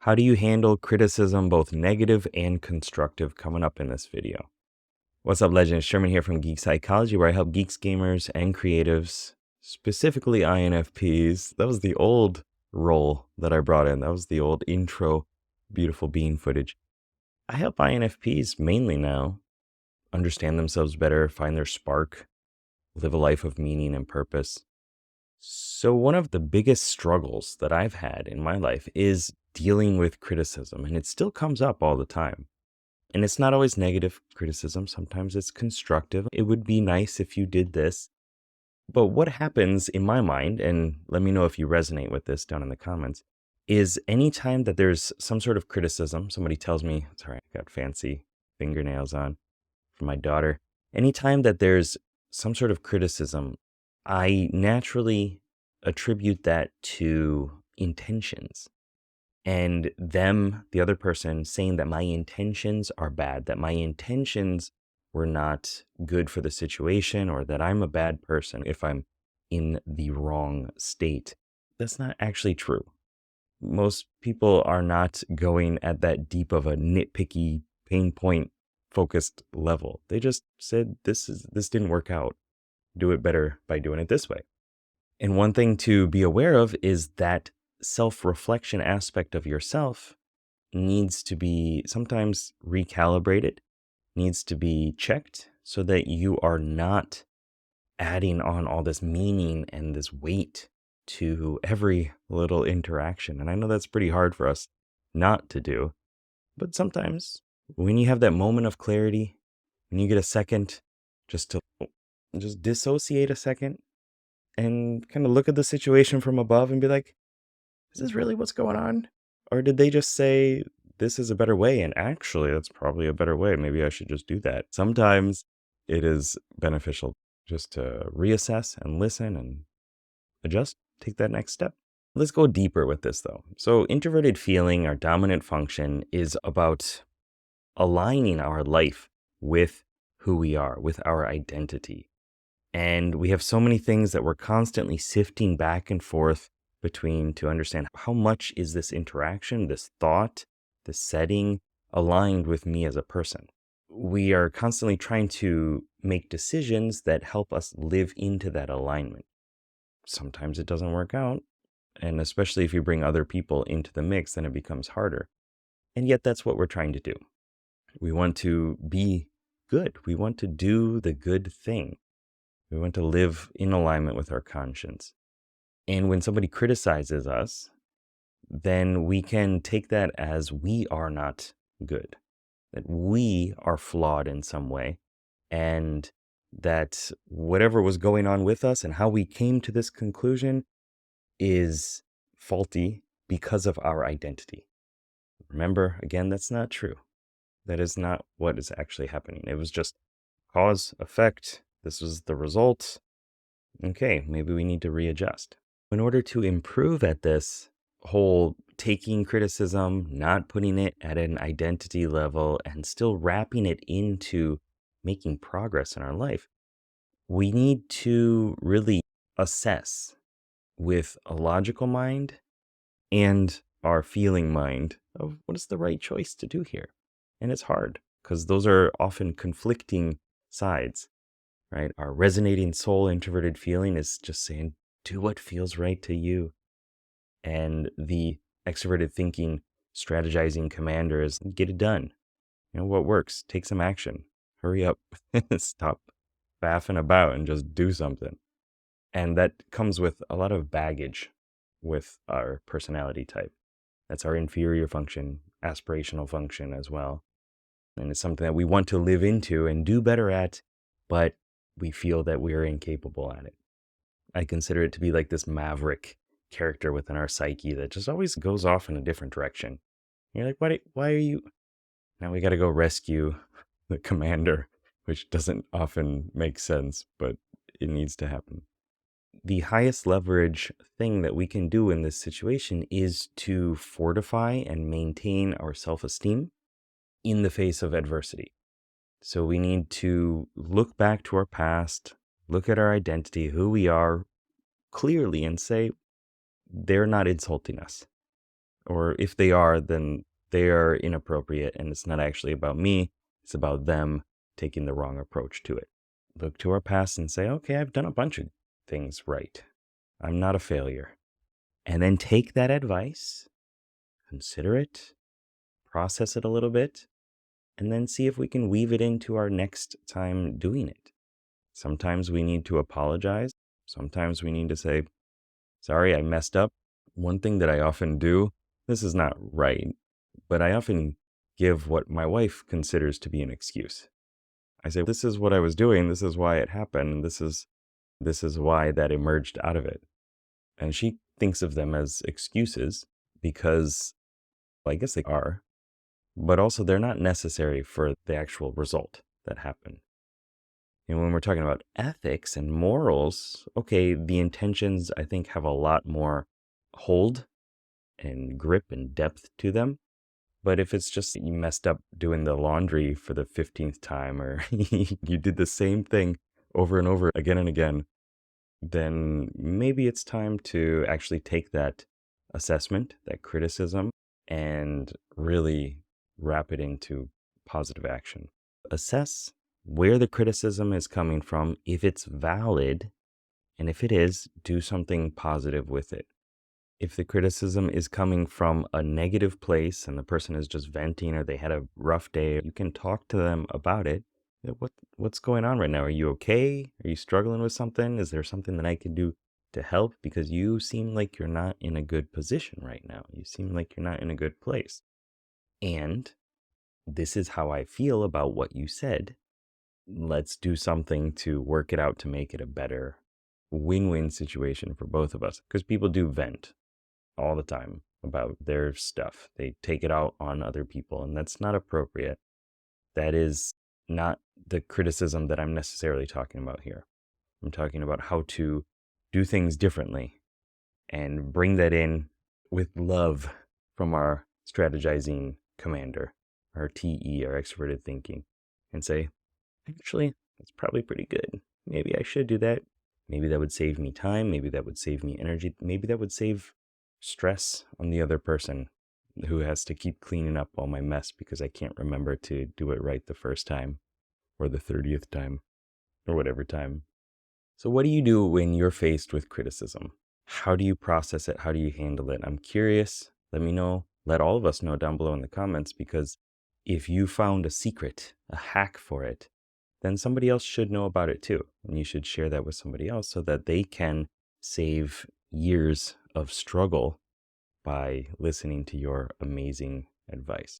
How do you handle criticism, both negative and constructive, coming up in this video? What's up, legends? Sherman here from Geek Psychology, where I help geeks, gamers, and creatives, specifically INFPs. That was the old role that I brought in. That was the old intro, beautiful bean footage. I help INFPs mainly now understand themselves better, find their spark, live a life of meaning and purpose. So one of the biggest struggles that I've had in my life is dealing with criticism, and it still comes up all the time. And it's not always negative criticism. Sometimes it's constructive. It would be nice if you did this. But what happens in my mind, and let me know if you resonate with this down in the comments, is anytime that there's some sort of criticism, somebody tells me, sorry, I got fancy fingernails on for my daughter. Anytime that there's some sort of criticism, I naturally attribute that to intentions and them, the other person, saying that my intentions are bad, that my intentions were not good for the situation, or that I'm a bad person if I'm in the wrong state. That's not actually true. Most people are not going at that deep of a nitpicky, pain point focused level. They just said, this didn't work out. Do it better by doing it this way. And one thing to be aware of is that self-reflection aspect of yourself needs to be sometimes recalibrated, needs to be checked so that you are not adding on all this meaning and this weight to every little interaction. And I know that's pretty hard for us not to do, but sometimes when you have that moment of clarity, when you get a second just to just dissociate a second and kind of look at the situation from above and be like, is this really what's going on? Or did they just say, this is a better way? And actually, that's probably a better way. Maybe I should just do that. Sometimes it is beneficial just to reassess and listen and adjust, take that next step. Let's go deeper with this though. So introverted feeling, our dominant function, is about aligning our life with who we are, with our identity. And we have so many things that we're constantly sifting back and forth between to understand how much is this interaction, this thought, this setting aligned with me as a person. We are constantly trying to make decisions that help us live into that alignment. Sometimes it doesn't work out. And especially if you bring other people into the mix, then it becomes harder. And yet that's what we're trying to do. We want to be good. We want to do the good thing. We want to live in alignment with our conscience. And when somebody criticizes us, then we can take that as we are not good, that we are flawed in some way, and that whatever was going on with us and how we came to this conclusion is faulty because of our identity. Remember, again, that's not true. That is not what is actually happening. It was just cause, effect. This was the result. Okay, maybe we need to readjust. In order to improve at this whole taking criticism, not putting it at an identity level, and still wrapping it into making progress in our life, we need to really assess with a logical mind and our feeling mind of what is the right choice to do here. And it's hard because those are often conflicting sides, right? Our resonating soul introverted feeling is just saying, do what feels right to you. And the extroverted thinking, strategizing commander is get it done. You know what works? Take some action. Hurry up. Stop faffing about and just do something. And that comes with a lot of baggage with our personality type. That's our inferior function, aspirational function as well. And it's something that we want to live into and do better at, but we feel that we're incapable at it. I consider it to be like this maverick character within our psyche that just always goes off in a different direction. You're like, why are you? Now we got to go rescue the commander, which doesn't often make sense, but it needs to happen. The highest leverage thing that we can do in this situation is to fortify and maintain our self-esteem in the face of adversity. So we need to look back to our past, look at our identity, who we are clearly, and say, they're not insulting us. Or if they are, then they are inappropriate and it's not actually about me. It's about them taking the wrong approach to it. Look to our past and say, okay, I've done a bunch of things right. I'm not a failure. And then take that advice, consider it, process it a little bit, and then see if we can weave it into our next time doing it. Sometimes we need to apologize. Sometimes we need to say, sorry, I messed up. One thing that I often do, this is not right, but I often give what my wife considers to be an excuse. I say, this is what I was doing. This is why it happened. This is why that emerged out of it. And she thinks of them as excuses because, well, I guess they are, but also they're not necessary for the actual result that happened. And when we're talking about ethics and morals, okay, the intentions I think have a lot more hold and grip and depth to them. But if it's just you messed up doing the laundry for the 15th time, or you did the same thing over and over again and again, then maybe it's time to actually take that assessment, that criticism, and really wrap it into positive action. Assess where the criticism is coming from, if it's valid, and if it is, do something positive with it. If the criticism is coming from a negative place and the person is just venting or they had a rough day, you can talk to them about it. What's going on right now? Are you okay? Are you struggling with something? Is there something that I can do to help? Because you seem like you're not in a good position right now. You seem like you're not in a good place. And this is how I feel about what you said. Let's do something to work it out to make it a better win-win situation for both of us. Because people do vent all the time about their stuff. They take it out on other people, and that's not appropriate. That is not the criticism that I'm necessarily talking about here. I'm talking about how to do things differently and bring that in with love from our strategizing commander, our TE, our extroverted thinking, and say, actually, that's probably pretty good. Maybe I should do that. Maybe that would save me time. Maybe that would save me energy. Maybe that would save stress on the other person who has to keep cleaning up all my mess because I can't remember to do it right the first time or the 30th time or whatever time. So what do you do when you're faced with criticism? How do you process it? How do you handle it? I'm curious. Let me know. Let all of us know down below in the comments, because if you found a secret, a hack for it, then somebody else should know about it too. And you should share that with somebody else so that they can save years of struggle by listening to your amazing advice.